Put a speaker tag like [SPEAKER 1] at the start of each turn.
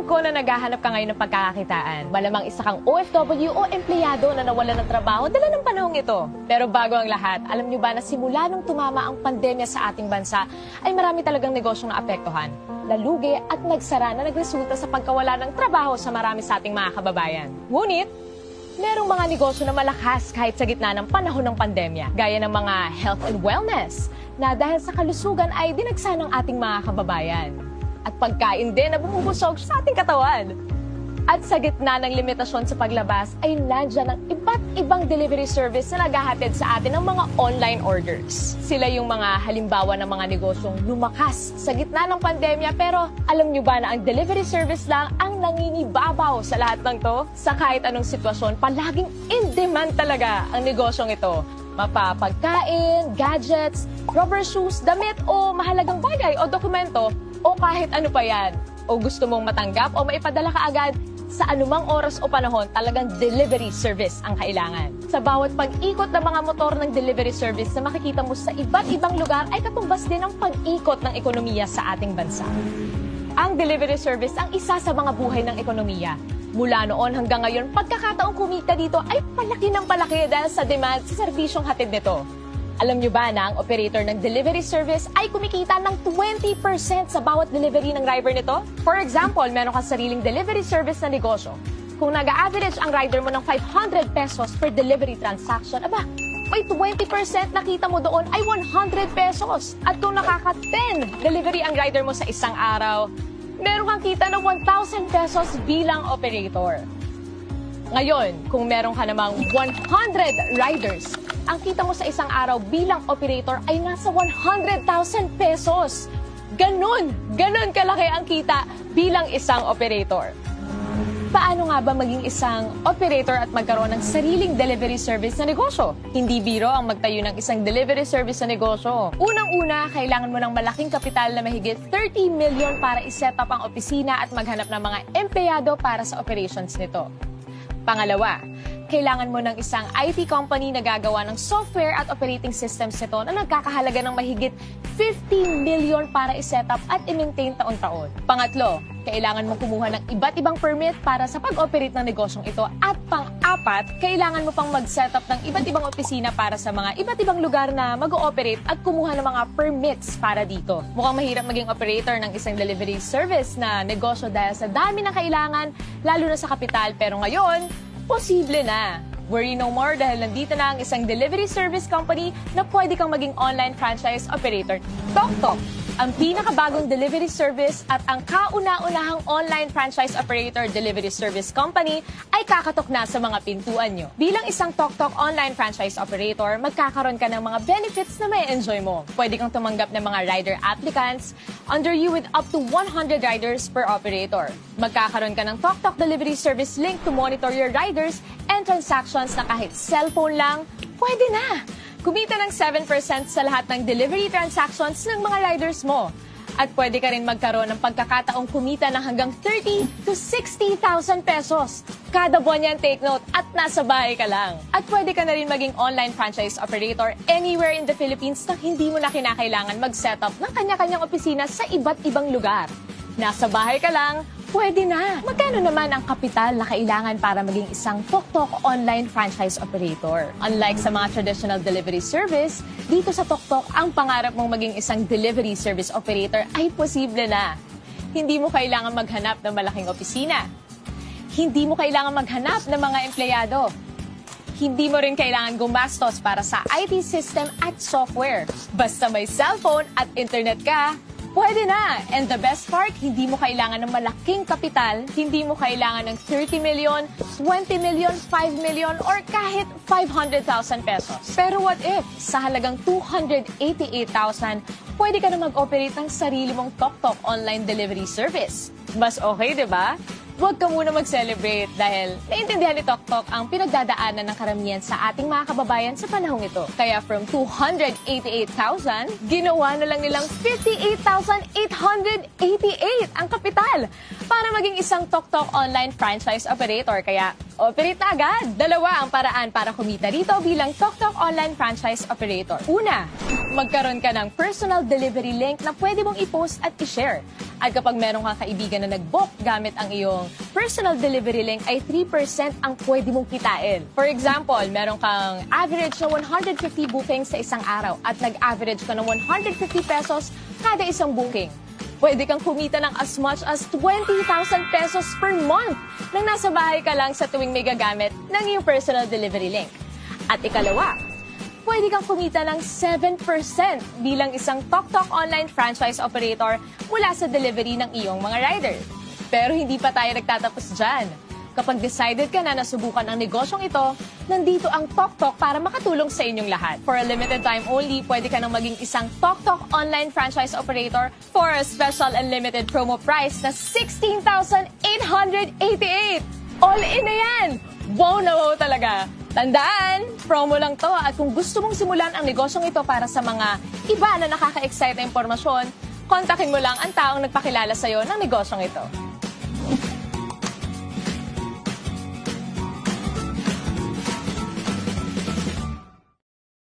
[SPEAKER 1] Alam ko na naghahanap ka ngayon ng pagkakakitaan. Malamang isa kang OFW o empleyado na nawala ng trabaho dala ng panahong ito. Pero bago ang lahat, alam niyo ba na simula nung tumama ang pandemya sa ating bansa, ay marami talagang negosyong naapektuhan, lalugi at nagsara na nagresulta sa pagkawala ng trabaho sa marami sa ating mga kababayan. Ngunit, merong mga negosyo na malakas kahit sa gitna ng panahon ng pandemya, gaya ng mga health and wellness, na dahil sa kalusugan ay dinagsa ng ating mga kababayan. At pagkain din na bumubusog sa ating katawan. At sa gitna ng limitasyon sa paglabas ay nandyan ang iba't ibang delivery service na naghahatid sa atin ng mga online orders. Sila yung mga halimbawa ng mga negosyong lumakas sa gitna ng pandemya, pero alam nyo ba na ang delivery service lang ang nangingibabaw sa lahat ng to? Sa kahit anong sitwasyon, palaging in demand talaga ang negosyong ito. Mapapagkain, gadgets, rubber shoes, damit o mahalagang bagay o dokumento o kahit ano pa yan. O gusto mong matanggap o maipadala ka agad, sa anumang oras o panahon, talagang delivery service ang kailangan. Sa bawat pag-ikot ng mga motor ng delivery service na makikita mo sa iba't ibang lugar ay katumbas din ang pag-ikot ng ekonomiya sa ating bansa. Ang delivery service ang isa sa mga buhay ng ekonomiya. Mula noon hanggang ngayon, pagkakataong kumita dito ay palaki ng palaki dahil sa demand sa serbisyong hatid nito. Alam nyo ba na ang operator ng delivery service ay kumikita ng 20% sa bawat delivery ng driver nito? For example, meron kang sariling delivery service na negosyo. Kung nag-average ang rider mo ng 500 pesos per delivery transaction, aba, may 20% nakita mo doon ay 100 pesos. At kung nakaka-10 delivery ang rider mo sa isang araw, meron kang kita ng 1,000 pesos bilang operator. Ngayon, kung meron ka namang 100 riders, ang kita mo sa isang araw bilang operator ay nasa 100,000 pesos. Ganon kalaki ang kita bilang isang operator. Paano nga ba maging isang operator at magkaroon ng sariling delivery service na negosyo? Hindi biro ang magtayo ng isang delivery service na negosyo. Unang-una, kailangan mo ng malaking kapital na mahigit 30 million para iset up ang opisina at maghanap ng mga empleyado para sa operations nito. Pangalawa, kailangan mo ng isang IT company na gagawa ng software at operating systems nito na nagkakahalaga ng mahigit 50 million para iset up at i-maintain taon-taon. Pangatlo, kailangan mo kumuha ng iba't ibang permit para sa pag-operate ng negosyong ito. At pang-apat, kailangan mo pang mag-set up ng iba't ibang opisina para sa mga iba't ibang lugar na mag-ooperate at kumuha ng mga permits para dito. Mukhang mahirap maging operator ng isang delivery service na negosyo dahil sa dami ng kailangan, lalo na sa kapital. Pero ngayon, posible na. Worry no more dahil nandito na ang isang delivery service company na pwede kang maging online franchise operator. TokTok, ang pinakabagong delivery service at ang kauna-unahang online franchise operator delivery service company ay kakatok na sa mga pintuan nyo. Bilang isang TokTok online franchise operator, magkakaroon ka ng mga benefits na may enjoy mo. Pwede kang tumanggap ng mga rider applicants under you with up to 100 riders per operator. Magkakaroon ka ng TokTok delivery service link to monitor your riders and transactions na kahit cellphone lang, pwede na. Kumita ng 7% sa lahat ng delivery transactions ng mga riders mo. At pwede ka rin magkaroon ng pagkakataong kumita ng hanggang 30 to 60,000 pesos. Kada buwan yan, take note, at nasa bahay ka lang. At pwede ka na rin maging online franchise operator anywhere in the Philippines na hindi mo na kinakailangan mag-set up ng kanya-kanyang opisina sa iba't ibang lugar. Nasa bahay ka lang, pwede na. Magkano naman ang kapital na kailangan para maging isang TokTok online franchise operator? Unlike sa mga traditional delivery service, dito sa TokTok, ang pangarap mong maging isang delivery service operator ay posible na. Hindi mo kailangan maghanap ng malaking opisina. Hindi mo kailangan maghanap ng mga empleyado. Hindi mo rin kailangan gumastos para sa IT system at software. Basta may cellphone at internet ka, pwede na! And the best part, hindi mo kailangan ng malaking kapital, hindi mo kailangan ng 30 million, 20 million, 5 million, or kahit 500,000 pesos. Pero what if, sa halagang 288,000, pwede ka na mag-operate ng sarili mong TokTok online delivery service? Mas okay, di ba? Huwag ka muna mag-celebrate dahil naintindihan ni TokTok ang pinagdadaanan ng karamihan sa ating mga kababayan sa panahong ito. Kaya from 288,000, ginawa na lang nilang 58,888 ang kapital para maging isang TokTok online franchise operator. Kaya operate na agad! Dalawa ang paraan para kumita dito bilang TokTok online franchise operator. Una, magkaroon ka ng personal delivery link na pwede mong i-post at i-share. At kapag meron kang kaibigan na nag-book gamit ang iyong personal delivery link, ay 3% ang pwede mong kitain. For example, meron kang average na 150 bookings sa isang araw at nag-average ka ng 150 pesos kada isang booking. Pwede kang kumita ng as much as 20,000 pesos per month nang nasa bahay ka lang sa tuwing may gagamit ng iyong personal delivery link. At ikalawa, pwede kang kumita ng 7% bilang isang TokTok online franchise operator mula sa delivery ng iyong mga rider. Pero hindi pa tayo nagtatapos dyan. Kapag decided ka na nasubukan ang negosyong ito, nandito ang TokTok para makatulong sa inyong lahat. For a limited time only, pwede ka nang maging isang TokTok online franchise operator for a special unlimited promo price na 16,888! All in na yan! Wow na wow talaga! Tandaan, promo lang to at kung gusto mong simulan ang negosyong ito para sa mga iba na nakaka-excite na impormasyon, kontakin mo lang ang taong nagpakilala sa'yo ng negosyong ito.